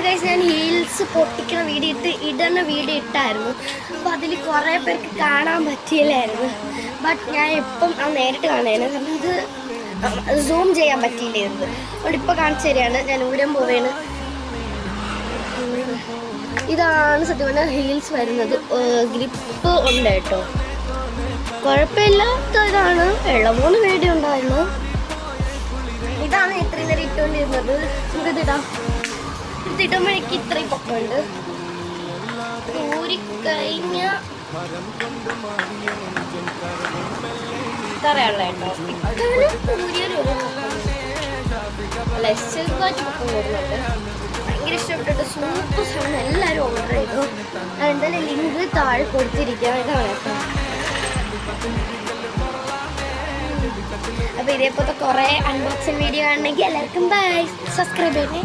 Guys ഞാൻ heels പൊട്ടിക്കുന്ന ഇടുന്ന വീഡിയോ ഇട്ടായിരുന്നു. അപ്പോൾ അതിൽ കുറേ പേർക്ക് കാണാൻ പറ്റിയില്ലായിരുന്നു. ബട്ട് ഞാൻ ഇപ്പം നേരിട്ട് കാണുകയാണ്. കാരണം അത് സൂം ചെയ്യാൻ പറ്റിയില്ലായിരുന്നു. അതുകൊണ്ട് ഇപ്പോൾ കാണിച്ചു തരികയാണ്. ഞാൻ ഊരം പോവുകയാണ്. ഇതാണ് സത്യം പറഞ്ഞാൽ ഹീൽസ് വരുന്നത്. ഗ്രിപ്പ് ഉണ്ട് കേട്ടോ, കുഴപ്പമില്ലാത്ത ഇതാണ്. വെള്ളമൂന്ന് വീഡിയോ ഉണ്ടായിരുന്നു. ഇതാണ് ഇത്രയും നേരം ഇട്ടുകൊണ്ടിരുന്നത്. നമുക്കിതിടാം. ഇതിടുമ്പോഴേക്ക് ഇത്രയും പൊക്കമുണ്ട്. ഊരിക്കഴിഞ്ഞ ഇത്രയുള്ള കേട്ടോ. ഊരിയൊരു ചെറുതായിട്ട് പൊക്കം കൂടുന്നുണ്ട്. ഭയങ്കര ഇഷ്ടപ്പെട്ടിട്ട് സൂപ്പർ സാധനം. എല്ലാവരും ഓർഡർ ചെയ്തു. ഞാൻ എന്തായാലും ലിങ്ക് താഴെ കൊടുത്തിരിക്കാം. ഇതാണ് കേട്ടോ. അപ്പോൾ ഇതേപോലത്തെ കുറേ അൺബോക്സിങ് വീഡിയോ കാണണമെങ്കിൽ എല്ലാവർക്കും ബൈ. സബ്സ്ക്രൈബ് ചെയ്യണേ.